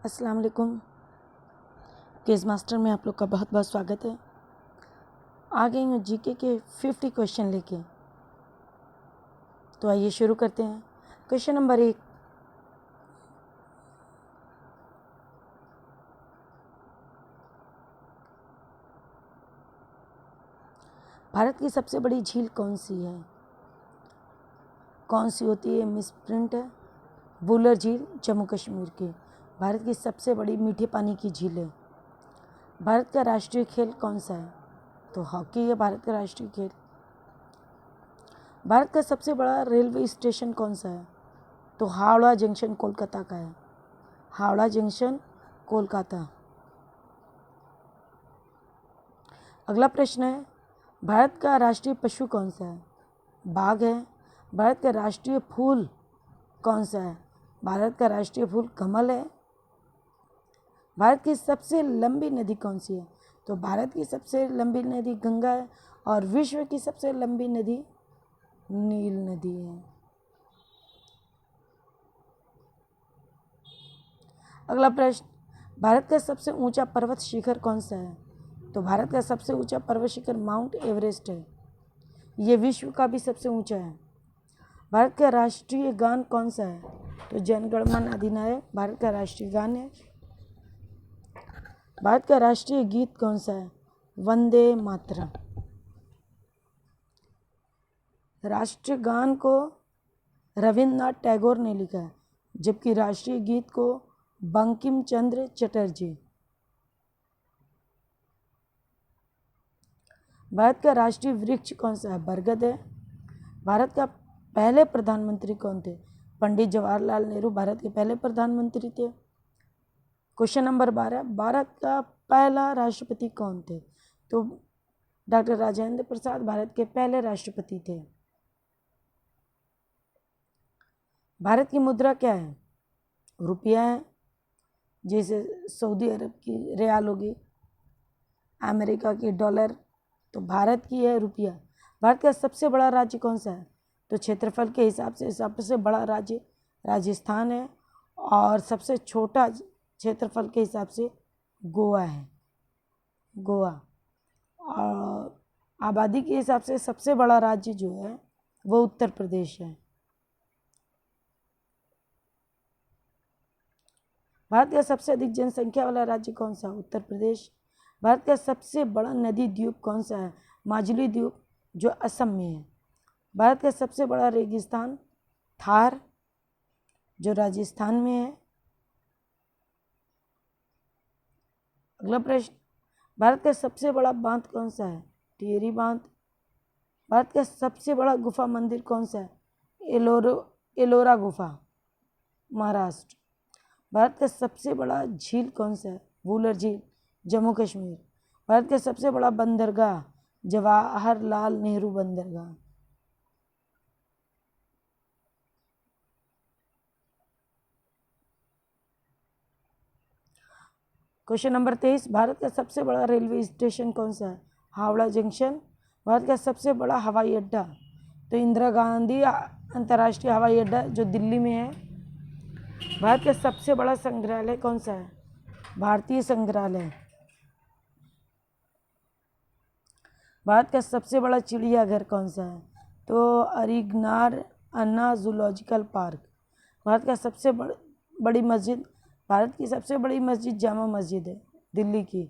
अस्सलाम वालेकुम। Quiz master में आप लोग का बहुत बहुत स्वागत है। आ गई हूँ जीके के 50 क्वेश्चन लेके। तो आइए शुरू करते हैं। क्वेश्चन नंबर 1, भारत की सबसे बड़ी झील कौन सी है? कौन सी होती है? मिसप्रिंट है। वुलर झील जम्मू कश्मीर की भारत की सबसे बड़ी मीठे पानी की झील है। भारत का राष्ट्रीय खेल कौन सा है? तो हॉकी है भारत का राष्ट्रीय खेल। भारत का सबसे बड़ा रेलवे स्टेशन कौन सा है? तो हावड़ा जंक्शन कोलकाता का है। हावड़ा जंक्शन कोलकाता। अगला प्रश्न है, भारत का राष्ट्रीय पशु कौन सा है? बाघ है। भारत का राष्ट्रीय फूल कौन सा है? भारत का राष्ट्रीय फूल कमल है। भारत की सबसे लंबी नदी कौन सी है? तो भारत की सबसे लंबी नदी गंगा है और विश्व की सबसे लंबी नदी नील नदी है। अगला प्रश्न, भारत का सबसे ऊंचा पर्वत शिखर कौन सा है? तो भारत का सबसे ऊंचा पर्वत शिखर माउंट एवरेस्ट है। ये विश्व का भी सबसे ऊंचा है। भारत का राष्ट्रीय गान कौन सा है? तो जन गण मन अधिनायक भारत का राष्ट्रीय गान है। भारत का राष्ट्रीय गीत कौन सा है? वंदे मातरम। राष्ट्रगान को रविन्द्रनाथ टैगोर ने लिखा है, जबकि राष्ट्रीय गीत को बंकिम चंद्र चटर्जी। भारत का राष्ट्रीय वृक्ष कौन सा है? बरगद है। भारत का पहले प्रधानमंत्री कौन थे? पंडित जवाहरलाल नेहरू भारत के पहले प्रधानमंत्री थे। क्वेश्चन नंबर 12, भारत का पहला राष्ट्रपति कौन थे? तो डॉक्टर राजेंद्र प्रसाद भारत के पहले राष्ट्रपति थे। भारत की मुद्रा क्या है? रुपया है। जैसे सऊदी अरब की रियाल होगी, अमेरिका की डॉलर, तो भारत की है रुपया। भारत का सबसे बड़ा राज्य कौन सा है? तो क्षेत्रफल के हिसाब से सबसे बड़ा राज्य राजस्थान है और सबसे छोटा क्षेत्रफल के हिसाब से गोवा है। गोवा। और आबादी के हिसाब से सबसे बड़ा राज्य जो है वो उत्तर प्रदेश है। भारत का सबसे अधिक जनसंख्या वाला राज्य कौन सा? उत्तर प्रदेश। भारत का सबसे बड़ा नदी द्वीप कौन सा है? माजुली द्वीप जो असम में है। भारत का सबसे बड़ा रेगिस्तान थार जो राजस्थान में है। अगला प्रश्न, भारत का सबसे बड़ा बांध कौन सा है? टिहरी बांध। भारत का सबसे बड़ा गुफा मंदिर कौन सा है? एलोरा गुफा महाराष्ट्र। भारत का सबसे बड़ा झील कौन सा है? वुलर झील जम्मू कश्मीर। भारत का सबसे बड़ा बंदरगाह जवाहरलाल नेहरू बंदरगाह। क्वेश्चन नंबर 23, भारत का सबसे बड़ा रेलवे स्टेशन कौन सा है? हावड़ा जंक्शन। भारत का सबसे बड़ा हवाई अड्डा तो इंदिरा गांधी अंतर्राष्ट्रीय हवाई अड्डा जो दिल्ली में है। भारत का सबसे बड़ा संग्रहालय कौन सा है? भारतीय संग्रहालय। भारत का सबसे बड़ा चिड़ियाघर कौन सा है? तो अरिगनार अन्ना जूलॉजिकल पार्क। भारत का सबसे बड़ी मस्जिद, भारत की सबसे बड़ी मस्जिद जामा मस्जिद है दिल्ली की।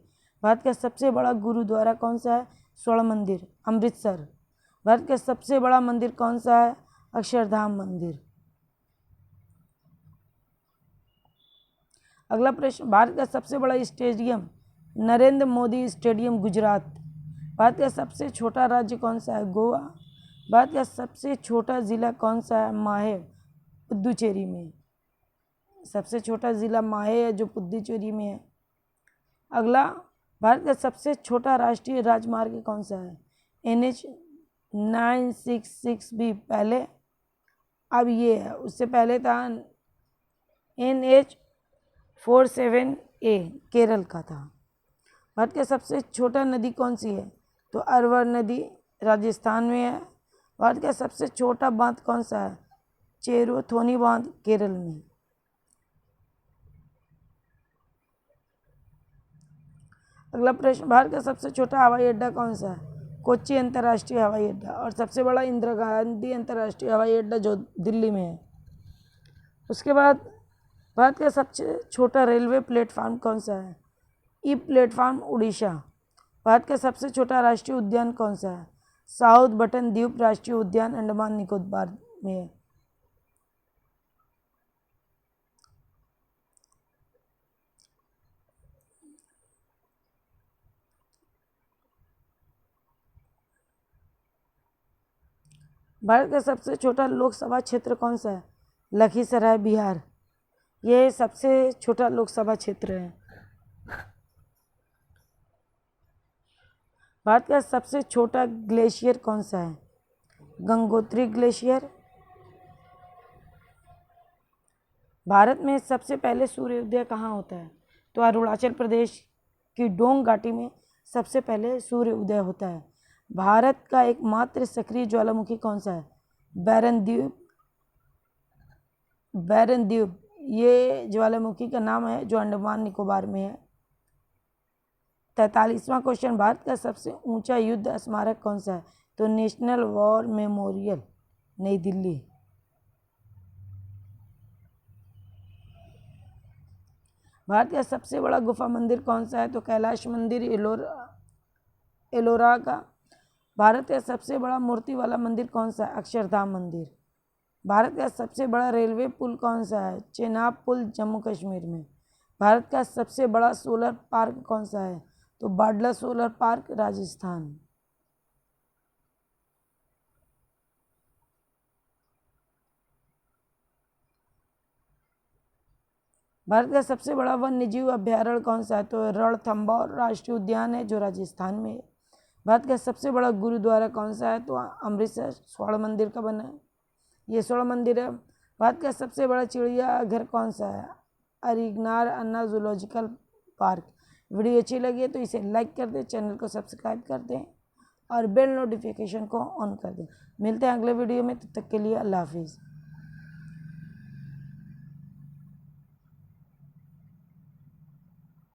भारत का सबसे बड़ा गुरुद्वारा कौन सा है? स्वर्ण मंदिर अमृतसर। भारत का सबसे बड़ा मंदिर कौन सा है? अक्षरधाम मंदिर। अगला प्रश्न, भारत का सबसे बड़ा स्टेडियम नरेंद्र मोदी स्टेडियम गुजरात। भारत का सबसे छोटा राज्य कौन सा है? गोवा। भारत का सबसे छोटा जिला कौन सा है? माहे पुदुचेरी में। सबसे छोटा जिला माहे है जो पुदुचेरी में है। अगला, भारत का सबसे छोटा राष्ट्रीय राजमार्ग कौन सा है? NH 966B पहले, अब ये है, उससे पहले था NH 47A केरल का था। भारत का सबसे छोटा नदी कौन सी है? तो अरवर नदी राजस्थान में है। भारत का सबसे छोटा बांध कौन सा है? चेरुथोनी बांध केरल में। अगला प्रश्न, भारत का सबसे छोटा हवाई अड्डा कौन सा है? कोच्चि अंतर्राष्ट्रीय हवाई अड्डा। और सबसे बड़ा इंदिरा गांधी अंतर्राष्ट्रीय हवाई अड्डा जो दिल्ली में है। उसके बाद भारत का सबसे छोटा रेलवे प्लेटफार्म कौन सा है? E platform Orissa. भारत का सबसे छोटा राष्ट्रीय उद्यान कौन सा है? साउथ बटन द्वीप राष्ट्रीय उद्यान अंडमान निकोबार में है। भारत का सबसे छोटा लोकसभा क्षेत्र कौन सा है? लखीसराय बिहार। ये सबसे छोटा लोकसभा क्षेत्र है। भारत का सबसे छोटा ग्लेशियर कौन सा है? गंगोत्री ग्लेशियर। भारत में सबसे पहले सूर्योदय कहाँ होता है? तो अरुणाचल प्रदेश की डोंग घाटी में सबसे पहले सूर्योदय होता है। भारत का एकमात्र सक्रिय ज्वालामुखी कौन सा है? बैरन द्वीप। बैरन द्वीप ये ज्वालामुखी का नाम है जो अंडमान निकोबार में है। 43वां क्वेश्चन, भारत का सबसे ऊंचा युद्ध स्मारक कौन सा है? तो नेशनल वॉर मेमोरियल, नई दिल्ली। भारत का सबसे बड़ा गुफा मंदिर कौन सा है? तो कैलाश मंदिर एलोरा का। भारत का सबसे बड़ा मूर्ति वाला मंदिर कौन सा है? अक्षरधाम मंदिर। भारत का सबसे बड़ा रेलवे पुल कौन सा है? चेनाब पुल, जम्मू कश्मीर में। भारत का सबसे बड़ा सोलर पार्क कौन सा है? तो बाडला सोलर पार्क, राजस्थान। भारत का सबसे बड़ा वन्य जीव अभ्यारण्य कौन सा है? तो रणथंभौर राष्ट्रीय उद्यान है जो राजस्थान में है। भारत का सबसे बड़ा गुरुद्वारा कौन सा है? तो अमृतसर स्वर्ण मंदिर का बना है, ये स्वर्ण मंदिर है। भारत का सबसे बड़ा चिड़ियाघर कौन सा है? अरिगनार अन्ना जूलॉजिकल पार्क। वीडियो अच्छी लगी है तो इसे लाइक कर दें, चैनल को सब्सक्राइब कर दें और बेल नोटिफिकेशन को ऑन कर दें। मिलते हैं अगले वीडियो में, तब तक के लिए अल्लाह हाफिज़।